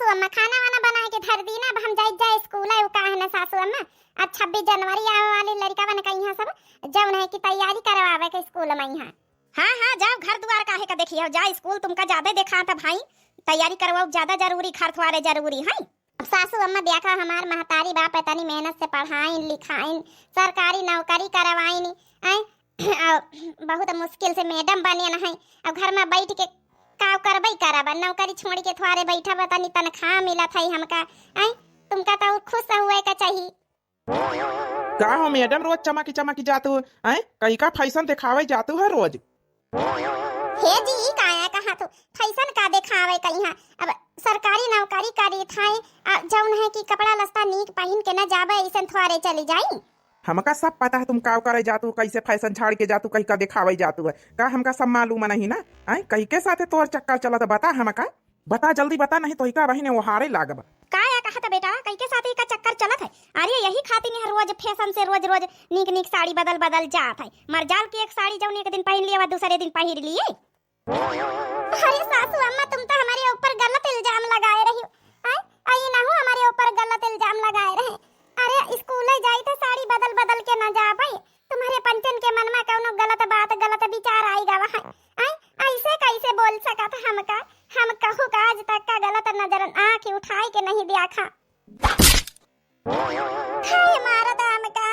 अम्मा खाना वाना बना के धर दी ना। अब हम जाए स्कूल है। वो का है ना सासू अम्मा, आज 26 जनवरी आवे वाली लड़का बन कहीं यहाँ सब जौन है की तैयारी करवावे के स्कूल में यहाँ। हाँ हाँ जाओ, घर द्वार काहे का देखिए जा, स्कूल तुमका ज्यादा देखा था भाई, तैयारी करवाओ ज्यादा जरूरी, घर थवारे जरूरी है। अब सासू अम्मा देखा हमार महतारी बाप इतनी मेहनत से पढ़ाइन लिखाइन, सरकारी नौकरी करवाइन, बहुत मुश्किल से मैडम बने है। अब घर में बैठ के का करबई करब, नौकरी छोड़ के थवारे बैठा बतानी तनख्वाह मिलत है हमका। तुमका तो खुश हुए का चाहिए। का हो मैडम रोज चमकी चमकी जातू है, कहीं का फैशन दिखावे जातू है रोज। हे जी काया कहा तो फैशन का दिखावे कहीं। अब सरकारी नौकरी करी थाए जौन है कि कपड़ा लस्ता नीक पहन के न जाबे ऐसे थवारे चली जाई। हमका सब पता है तुम का करे जातू, कैसे फैशन छाड़ के जातू, कहीं का दिखावे जातू है का हमका सब मालूम नहीं ना। कहीं के साथे तोर चक्कर चलत बता, हमका बता जल्दी बता, नहीं तो का बहिने वो हारे लागब। काया कहा था बेटा कहीं के साथे का चक्कर चलत है। अरे यही खातिर नहीं रोज फैशन से रोज रोज नीक नीक साड़ी बदल बदल जात है। मरजाल की एक साड़ी जौन एक दिन पहन लिया दूसरे दिन पहन लिए। अरे सासू अम्मा तुम तो हमारे ऊपर गलत इल्जाम लगाए रही हो। आई ना हो हमारे ऊपर गलत इल्जाम लगाए रहे। अरे स्कूल जाई तो साड़ी बदल बदल के न जा पाई, तुम्हारे पंचन के मन में कौनो गलत बात गलत विचार आएगा वहाँ। ऐसे कैसे बोल सका था हमका, हम कहू का आज तक का गलत नजर आँख उठाए के नहीं देखा। हमारा दाम का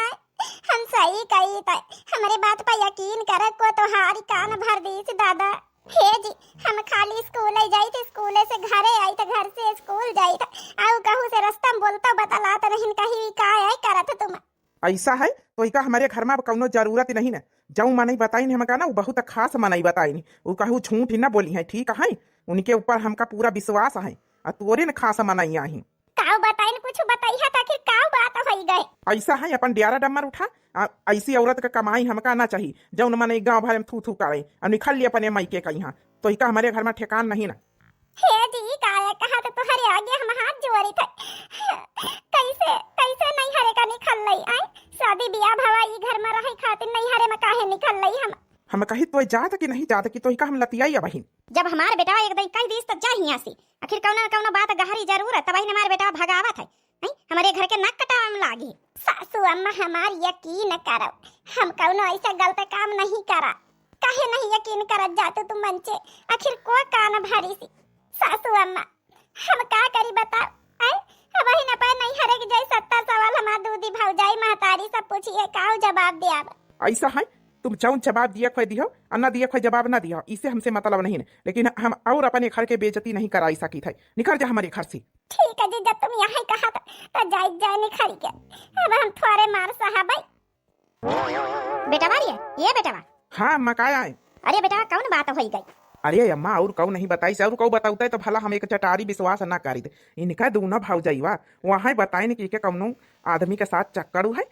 हम सही कही था, हमारे बात पर यकीन कर को तो हारी कान भर दी थी दादा। हे जी हम खाली स्कूल जाई थे, स्कूल से घरे आई थे, घर से स्कूल जाई था। आउ कहू से रास्ता में बोलता बतला तो नहीं कहीं का है करत तुम। ऐसा है तो इका हमारे घर में कौनो जरूरत नहीं ना, जाऊँ मनई बताई हमका ना, वो बहुत खास मनई बताई, वो कहूँ झूठ ही ना बोली है, ठीक है उनके ऊपर हमका पूरा विश्वास है। तोरे न खास मनई आई काऊ बताई कुछ बताई है ताकि काऊ बात होई गए। ऐसा है अपन डियारा डम्मर उठा, ऐसी औरत का कमाई हमका ना चाहिए जौन मन गाँव भर में थू थू करे और निखल लिया अपने मायके का यहाँ, तो इका हमारे घर में ठेकान नहीं ना। हे जी काया कहा तो तुम्हारे आगे हम हाथ जोड़ी थे, कैसे कैसे नहीं हरे का निकल लई। शादी बियाह भवा ई घर में रही खातिर नहीं हरे में काहे निकल लई। हम कही तो जात कि नहीं जात कि तो इका हम लतियाई बहिन। जब हमारे बेटा एक दिन कई दिस तक जा यहाँ से, आखिर कौनो न कौनो बात गहरी जरूर है, तब हमारे बेटा भगावत है। हमारे घर के नक कटावे में लागी। सासू अम्मा हमार यकीन करो, हम कौनो ऐसा गलत काम नहीं करा। काहे नहीं यकीन करत जाते तुम मन से, आखिर को कान भरी सी। सासू अम्मा हम का करी बताओ। अब ही न पाए नहीं हरे के जैसे 70 सवाल हमार दूधी भौजाई महतारी सब पूछिए काऊ जवाब दे। अब ऐसा है तुम चाउन जवाब दिया खोई दियो और न दिया खोई जवाब न दियो, इससे हमसे मतलब नहीं है, लेकिन हम और अपने घर के बेइज्जती नहीं कराई सकी थे। निकल जा हमारे घर से। ठीक है जी, जब तुम यहाँ कहा था तो जाए निखल के। अब हम थोड़े मार साहब बेटा मारिए ये बेटा। हाँ मकाया है। अरे बेटा कौन बात हो गई। अरे अम्मा और कौ नहीं बताई से, और कौ बताऊता तो भला हम एक चटारी विश्वास ना करी थे। इनका दूना भाव जाइवा वहाँ बताए कि के कौनो आदमी के साथ चक्कर है,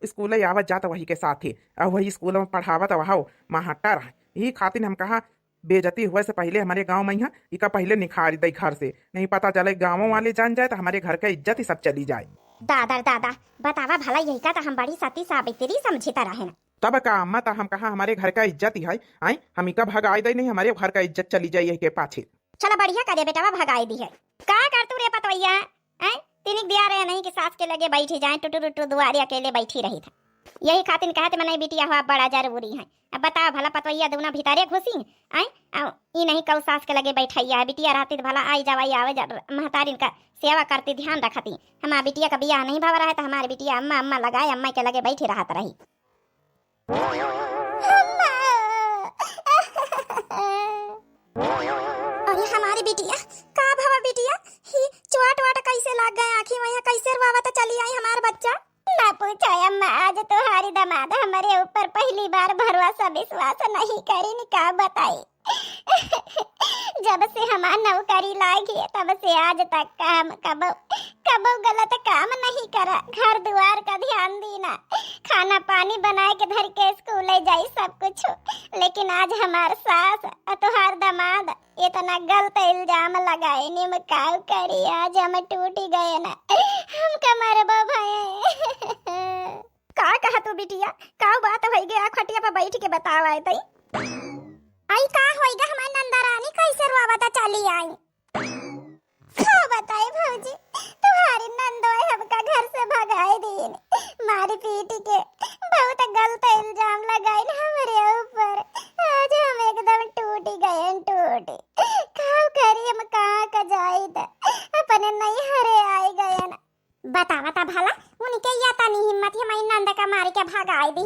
स्कूल आवत जाता वही के साथ ही, वही स्कूल में पढ़ावत वहाँ महाटर है। यही खातिर हम कहा बेजती हुए से पहले हमारे गाँव में यहाँ इका पहले निखार दे घर से, नहीं पता चले गाँव वाले जान जाए तो हमारे घर का इज्जत ही सब चली जाए। दादा दादा बतावा भला यही का तो हम बड़ी सती साबित्री समझता रहे ना। तब का अम्मा तो हम कहा हमारे घर का इज्जत ही है, हम इका भगाई दे नहीं, हमारे घर का इज्जत चली जाए के पाछे। चलो बढ़िया करे बेटा भगाई दी है। का कर तू रे पतवैया, तिनिक दिया रहे नहीं कि सास के लगे बैठी जाए, टुटू टुटू दुआरे अकेले बैठी रही था। यही खातिर कहते मने बिटिया हुआ बड़ा जरूरी है। अब बताओ भला पतवैया दूना भीतरे घुसी ई नहीं कल सास के लगे बैठैया है, बिटिया रहती तो भला आई जावाई आवे महतारी का सेवा करती ध्यान रखती। हमारे बिटिया का बियाह नहीं भवा रहा था, हमारे बिटिया अम्मा अम्मा लगाए अम्मा के लगे बैठी रहत रही। अरे हमारी बिटिया का भवा बिटिया ही चोट वाट कैसे लग गए आँखी में, कैसे रवावा तो चली आई हमार बच्चा। ना पूछो अम्मा, आज तुम्हारी दामाद हमारे ऊपर पहली बार भरोसा विश्वास नहीं करी नि का बताई। जब से हमार नौकरी लागी तब से आज तक काम कबो गलत काम नहीं करा, घर द्वार का ध्यान देना, खाना पानी बनाए के धर के स्कूल जाई सब कुछ। लेकिन आज हमार सास तुहार दामाद इतना गलत इल्जाम लगाए निम काव करी, आज हम टूटी गए ना, हम कमरबो भये। का कहा तू बिटिया, का बात हो गया खटिया पर बैठ के बताव आए तई। आई का होइगा हमार नंदा रानी कैसे रोवाता चली आई। कहाँ का जाई द अपने नहीं हरे आए गए ना। बतावा ता भला उनके या ता नहीं हिम्मत है मई नंदा का मारे के भगाए दी।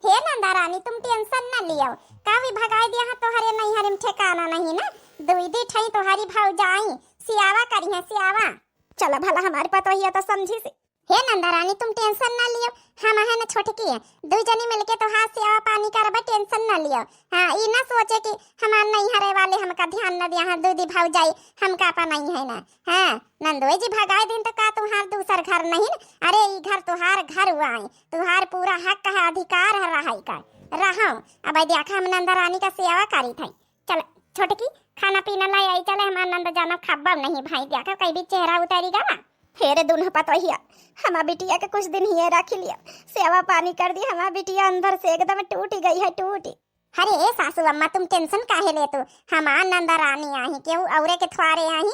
हे नंदा रानी तुम टेंशन न लियो, का भी भगाए दिया हां तोहरे नहीं हरे में ठिकाना नहीं ना। दुई दी ठई तोहारी भाव जाई सियावा करी है सियावा। चला भला हमारे पतो ही तो समझी से। हे नंदा रानी तुम टेंशन ना लियो, हम है ना छोटकी है, दो जनी मिलके तो हाथ सेवा पानी करबा, टेंशन ना लियो। हां ई ना सोचे कि हमार नहीं हरे वाले हमका ध्यान न दिया, हां दूधी भाव जाई हमका पा नहीं है ना। हां नंदोई जी भगाए दिन तो का तुम्हार दूसर घर नहीं न? अरे ई घर तुहार घर हुआई, तुहार पूरा हक है अधिकार है रहाई का रहो। अब देखा हम नंदा रानी का सेवा करी थई। चल छोटकी खाना पीना लाई आई, चले हमार नंदा जाना खब्बा नहीं भाई, देखा कई भी चेहरा उतारी गा। हेरे दुन पतो हिया हमार बिटिया के कुछ दिन ही रख लिया, सेवा पानी कर दी, हमार बिटिया अंदर से एकदम टूट गई है टूटी। अरे ए सासू अम्मा तुम टेंशन काहे ले तू, हमार नंदा रानी आई केहू औरे के थवारे आई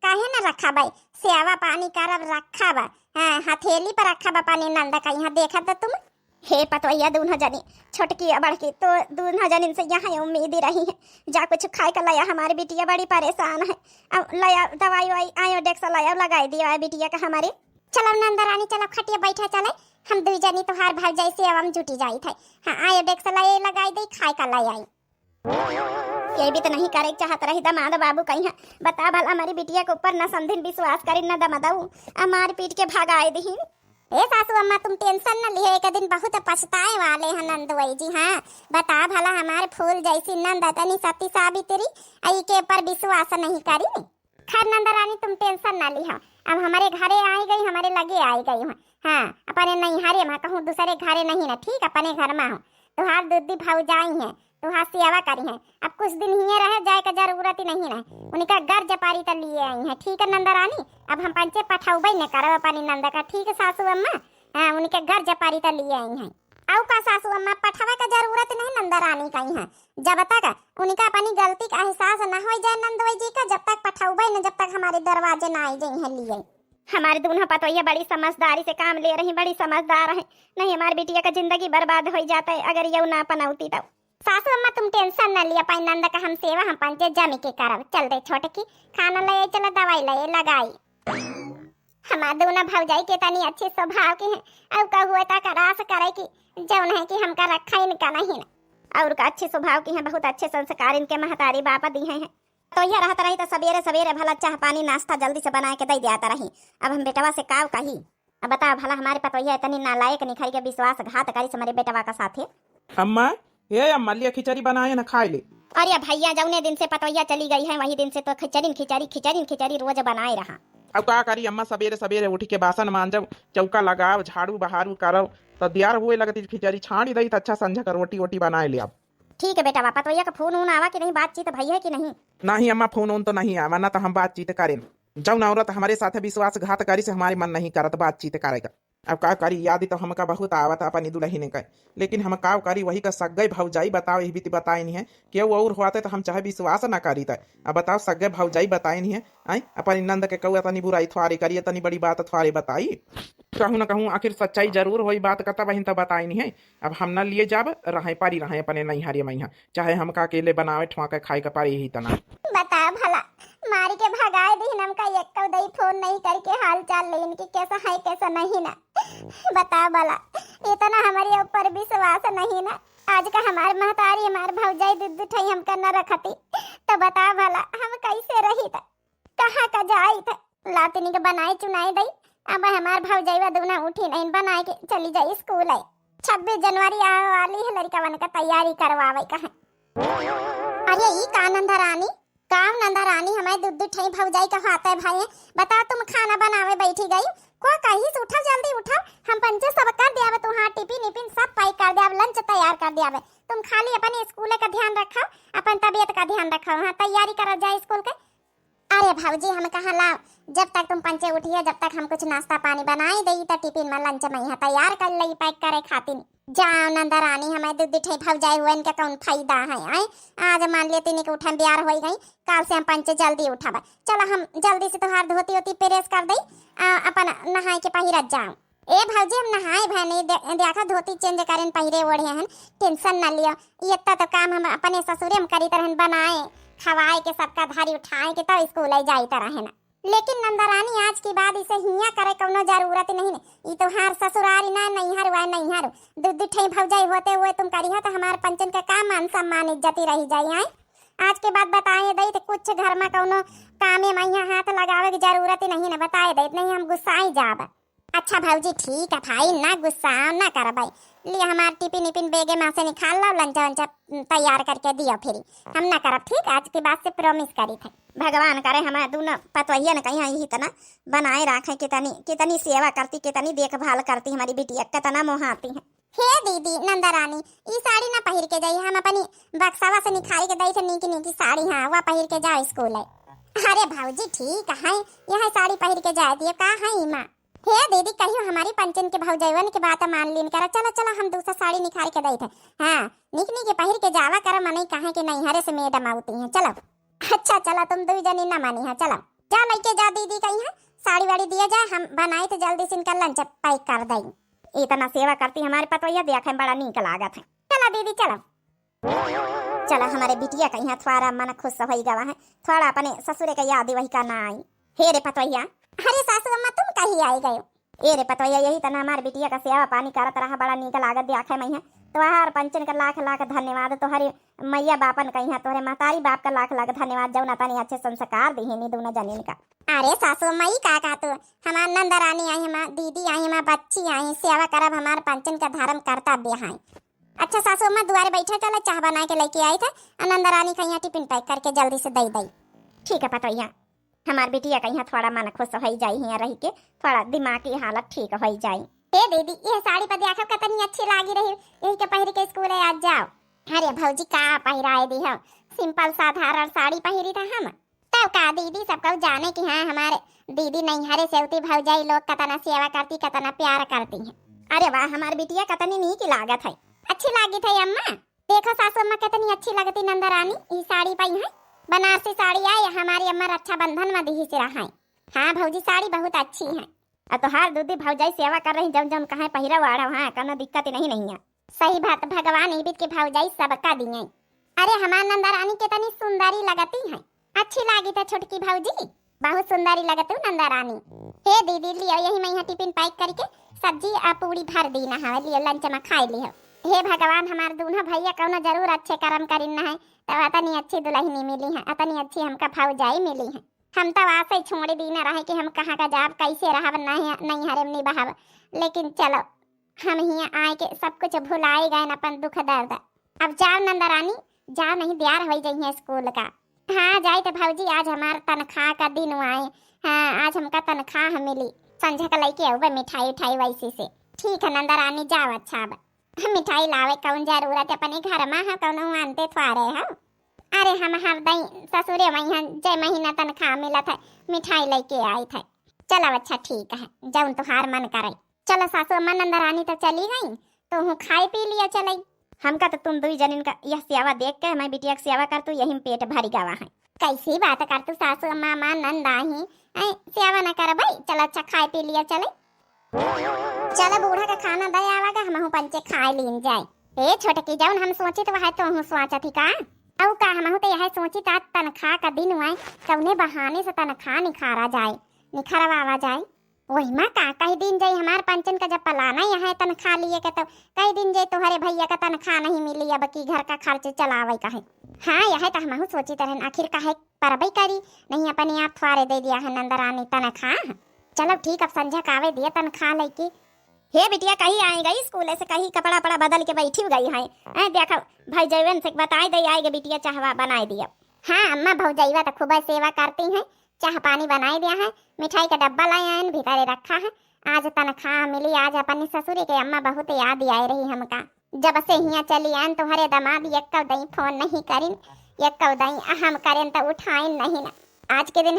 काहे ना रखा भाई, सेवा पानी करब रखा बा। हां हथेली पर रखा बा पानी नंदा का, यहाँ देखा तो तुम। हे पतोया दून जनी छोटकी या बड़की तो दून जनी से यहाँ उम्मीद ही रही है, जा कुछ खाए का लाया, हमारी बिटिया बड़ी परेशान है। अब लाया दवाई वाई आयोडेक्स लाया लगाई दिया बिटिया का हमारे। चलो नंदा रानी चलो खटिया बैठा चले, हम दुई जनी तोहार भाग जाई से हम जुटी जाई थे। हां आयोडेक्स लाए लगाई दे खाए का लाई आई। ये भी तो नहीं करे चाहत रही दमाद बाबू कहीं है, बता भला हमारी बिटिया के ऊपर न समझिन विश्वास करी न दमदाऊ हमार पीट के भगाए दी। ए सासू अम्मा तुम टेंशन न लिए, एक दिन बहुत पछताए वाले हैं नंदुई जी। हाँ बता भला हमारे फूल जैसी नंदा तनी सती सावित्री आई के ऊपर विश्वास नहीं करी। खैर नंदा रानी तुम टेंशन ना लिहा, अब हमारे घरे आई गई, हमारे लगे आई गई हूँ। हाँ अपने नहीं हरे माँ कहूँ दूसरे घरे नहीं ना, ठीक अपने घर में हूँ। तुहार दूधी भाव जाई है, तुहार सेवा करी है, अब कुछ दिन ही रह जाए का जरूरत ही नहीं ना, उनका घर जपारी तो लिए आई है। ठीक है नंदा रानी, अब हम पंचे पठाऊबई न करब अपनी नंदा का, ठीक है सासू अम्मा। हाँ उनके घर जपारी तो लिए आई हैं, आउ का सासू अम्मा पठावे का जरूरत नहीं नंदा रानी का ही है। जब तक उनका अपनी गलती का एहसास न हो जाए नंदोई जी का, जब तक पठाऊबई न, जब तक हमारे दरवाजे न आई जाए हैं लिए। हमारे दोनों पतोइया बड़ी समझदारी से काम ले रही, बड़ी समझदार है, नहीं हमारी बिटिया का जिंदगी बर्बाद हो जाता है अगर ये ना पनौती तो। सासू अम्मा तुम टेंशन न लिया, पाई नंदा का हम सेवा हम पंचे जमी के करब। चल दे छोटकी खाना ले चलो दवाई ले लगाई। हमार दोनों भौजाई के तनी अच्छे स्वभाव के हैं, अब का हुआ ता करास करे कि जौन है कि हमका रखा ही निका नहीं ना, और का अच्छे स्वभाव की हैं, बहुत अच्छे संस्कार इनके महतारी बापा दिए हैं। तो यह रहता रही तो सवेरे सवेरे भला चाह पानी नाश्ता जल्दी से बना के दे दियाता रही। अब हम बेटवा से काव कही, अब बता भला हमारे पतोहिया इतनी नालायक निखरी के विश्वासघात करी हमारे बेटवा का साथे। अम्मा ये अम्मा लिया खिचड़ी बनाए ना खाए ले। अरे भैया जौने दिन से पतोहिया चली गई है वही दिन से तो खिचड़ी खिचड़ी खिचड़ी खिचड़ी रोज बनाए रहा। अब का करी अम्मा, सवेरे सवेरे उठ के बासन मांजब, चौका लगाव, झाड़ू बहारू करब, तो दियार हुए लगती खिचड़ी छाड़ी दई तो अच्छा संझा कर रोटी वोटी बनाए ले। अब ठीक है बेटा, पतोहिया का फोन आवा कि नहीं, बातचीत भैया कि नहीं? नहीं अम्मा फोन तो नहीं आवा ना, तो हम बातचीत करें। जब औरत हमारे साथ विश्वासघात करी से हमारे मन नहीं करत बातचीत करेगा। अब का करी, याद तो हमका बहुत आवत अपनी दुल्हन का, लेकिन हम का करी वही का सग्गे भौजाई बताओ, यही भी बताए नहीं है कि वो और हुआते तो हम चाहे विश्वास ना करी था। अब बताओ सग्गे भौजाई बताए नहीं है, आई अपनी नंद के कहू तनी बुराई थुआरे करिए, तनी बड़ी बात थुआरे बताई, कहूँ ना कहूँ आखिर सच्चाई जरूर हो बात का, बहन तो बताई नहीं है। अब हम न लिए जाब रहे पारी रहे अपने नहीं हरिया मैया, चाहे हमका अकेले बनावे ठुआ के खाए का पारी यही तना। बता भला मारी के भगाए दी हमका, एक कौ दई फोन नहीं करके हाल चाल ले इनकी कैसा है कैसा नहीं ना। बता भला इतना हमारे ऊपर विश्वास नहीं ना, आज का हमारे महतारी हमारे भौजाई दूध ठई हमका न रखती तो बता भला हम कैसे रही था, कहाँ का जाई था। लातिनी के बनाई चुनाई दई, अब हमारे भौजाई दूना उठी नहीं बनाए के चली जाई स्कूल है। 26 जनवरी आने वाली है, लड़का बन का तैयारी करवावे का है। अरे ई का नंदा रानी, काम नंदा रानी हमारे दूध ठई भौजाई का हाथ है भाई। बताओ तुम खाना बनावे बैठी गई को कहीं से, उठा जल्दी उठा, हम पंचे सब कर दियावे, तू हाँ टिफिन निपिन सब पैक कर दियावे, लंच तैयार कर दियावे। तुम खाली अपने स्कूल का ध्यान रखो, अपन तबीयत का ध्यान रखो, हाँ तैयारी करा जाए स्कूल के। अरे भाऊजी हम कहा लाओ, जब तक तुम पंचे उठिए जब तक हम कुछ नाश्ता पानी बनाई दई तो टिफिन में लंच में यहाँ तैयार कर लई, पैक करे खातिर। जाओ नंदा रानी हमारे दूध ठई भौजाई हुए इनका कौन फायदा है। आई आज मान लिया तीन के उठन बियार हो गई, कल से हम पंचे जल्दी उठाबे। चलो हम जल्दी से तोहार धोती होती प्रेस कर दई, अपन नहाए के पहिरत जाओ। ए भौजी हम नहाए भैनी देखा धोती चेंज करें पहिरे ओढ़े हैं, टेंशन न लियो, इतना तो काम हम अपने ससुरे में करी तरहन बनाए खवाए के सबका धारी उठाए के तो स्कूल जाई तरह ना। लेकिन नंदरानी आज के बाद इसे हिया करे कोनो जरूरत नहीं ने। ई तो हार ससुरारी ना नैहर वा नैहर दूध ठई भौजाई होते हुए तुम करिहा तो हमार पंचन का काम मान सम्मान इज्जती रही जाई है। आज के बाद बताए दई तो कुछ घर में कोनो कामे मैया हाथ लगावे की जरूरत नहीं ने बताए दई नहीं हम गुस्साई जाब। अच्छा भौजी ठीक है भाई ना गुस्सा ना कर भाई। लिए हमार टिफिन इपिन बेगे में से निकाल लो लंच वंच तैयार करके दियो फिर हम ना करब ठीक। आज के बाद से प्रॉमिस करी थे भगवान करे हमारे दोनों पतवहिया न कहीं यही तना बनाए रखे। कितनी सेवा करती कितनी देखभाल करती हमारी बिटिया कितना मोहाती है। हे दीदी नंदरानी ई साड़ी ना पहिर के जाइए हम अपनी बक्सावा से निखारी के दई थे नीकी नीकी साड़ी हाँ वह पहिर के जाओ स्कूल है। अरे भाऊजी ठीक है यह साड़ी पहिर के जाए दिए का है माँ। हे दीदी कहियो हमारी पंचन के भौजैवन के बात मान लीन करा। चलो चलो हम दूसरा साड़ी निखार के दई थे हाँ निकनी के पहिर के जावा कर मने कहे कि नहीं हरे से मैडम आती हैं चलो। अच्छा चला तुम दो जनी ना मानी है चलो जा लेके जा दीदी कहीं है साड़ी वाड़ी दिया जाए हम बनाए तो जल्दी से इनका लंच पैक कर दें। इतना सेवा करती हमारे पतोहिया देखे बड़ा नीक लागत है। चला दीदी चलो चला हमारे बिटिया कहीं है थोड़ा मन खुश हो गवा है थोड़ा अपने ससुरे का याद वही का ना आई। हे रे पतोहिया अरे सासू अम्मा तुम कहीं आई गए। ए रे पतोहिया यही तना हमारे बिटिया का सेवा पानी करत रहा बड़ा नीक लागत देखे मैं है तोहार पंचन का लाख लाख धन्यवाद। तोहरी मैया बापन कहीं है तोहरे महतारी बाप का लाख लाख धन्यवाद जौना तनी अच्छे संस्कार दी है दोनों जनीन का। अरे सासू मई का तो हमार नंदरानी आई हमार दीदी आई हमार बच्ची आई सेवा करब हमार पंचन का धर्म कर्तव्य है। अच्छा सासू अम्मा दुआरे बैठा चला चाह बना के लेके आई थे नंदरानी कहीं टिफिन पैक करके जल्दी से दई दई ठीक है पतोहिया। हमार बिटिया कहीं थोड़ा मन खुश हो जाई है रही के थोड़ा दिमाग की हालत ठीक हो जाई। ए दीदी ये साड़ी पर देखो कितनी अच्छी लागी रही यही के पहिर के स्कूल आज जाओ। अरे भौजी का पहिराए दी हो सिंपल साधारण साड़ी पहिरी था हम तब का दीदी सबको जाने की हाँ हमारे दीदी नहीं हरे सेवती भौजाई लोग कितना सेवा करती कितना प्यार करती है। अरे वाह हमारी बिटिया कितनी नीक लागत है अच्छी लागी थी अम्मा। देखो सासू अम्मा कितनी अच्छी लगती नंदरानी ये साड़ी पाई है बनारसी साड़ी आई हमारी अम्मा रक्षाबंधन में दी से रहा है। हाँ भौजी साड़ी बहुत अच्छी है तो हार दूधी भौजाई सेवा कर रही जम जम कहा पहिरा वाड़ा हाँ कोनो दिक्कत नहीं है। सही बात भगवान ईबित के भौजाई सबका दिए। अरे हमार नंदरानी कितनी सुंदरी लगती है अच्छी लागी था छोटकी भौजी बहुत सुंदरी लगती नंदरानी। हे दीदी लियो यही मैं टिफिन पैक करके सब्जी और पूरी भर दी ना है लियो लंच में खाई लियो। हे भगवान हमार दोनों भैया कौनो जरूर अच्छे कर्म करीना है तो अतनी अच्छी दुल्हनी मिली है अतनी अच्छी हमका भौजाई मिली है। हम तो आसे छोड़ दी ना रहे कि हम कहाँ का जाब कैसे रहब नहीं हरे नहीं बहाब लेकिन चलो हम यहाँ आए के सब कुछ भुलाए गए अपन दुख दर्द। अब जाओ नंदरानी जाओ नहीं तैयार हो जाइए स्कूल का। हाँ जाए तो भौजी आज हमार तनख्वाह का दिन आए हाँ आज हमका तनख्वाह मिली संझा का लेके आओ मिठाई उठाई वैसी से ठीक है नंदरानी जाओ। अच्छा मिठाई लावे कौन जरूरत अपने घर में है कौन आनते थोड़े है। अरे हम हर दई ससुरे महीना जय महीना तनख्वाह मिला था मिठाई लेके आई थे। चलो अच्छा ठीक है जब तुहार मन करे। चलो सासू अम्मा नंदरानी तो चली गई तो हूँ खाई पी लिया चल हमका तो तुम दुई जनिन का यह सेवा देख के मैं बिटिया की सेवा कर तू यही पेट भरी गवा है। कैसी बात कर तू सासू अम्मा माँ नंदा ही सेवा न कर भाई। चलो अच्छा खाई पी लिया चले चलो बूढ़ा का खाना दे आवागा हम पंचे खाए लीन जाए। ए छोटकी जाऊन हम सोची तो वह तो हूँ सोचा थी का औ का हम तो यह सोची ता तनख्वाह का दिन हुआ कौने बहाने से तनख्वाह निखारा जाए निखरवावा जाए। वही माँ का कई दिन जाए हमार पंचन का जब पलाना यहाँ तनख्वाह लिए के तो कई दिन जाए तुम्हारे भैया का तनख्वाह नहीं मिली अब की घर का खर्च चलावे का है। हाँ यह तो हम सोची तरह आखिर का है परबई करी नहीं अपने आप थोड़े दे दिया है नंदरानी तनख्वाह। चलो ठीक अब संझा कावे दिया तनख्वाह लेके। हे बिटिया कहीं आई गई स्कूल से कहीं कपड़ा पड़ा बदल के बैठी गई है देखो भाई जैवन से बताई दे आएगा बिटिया चाहवा बनाए दिया। हाँ अम्मा भौजैवा तो खूब सेवा करती हैं चाह पानी बनाई दिया है मिठाई का डब्बा लाए हैं भीतर रखा है। आज तनख्वाह मिली आज अपने ससुरे के अम्मा बहुत याद आई रही हमका जब से यहाँ चली आन तुम्हारे दामाद एक दई फोन नहीं करीन एक दई हम करें तो उठाइन नहीं ना आज के दिन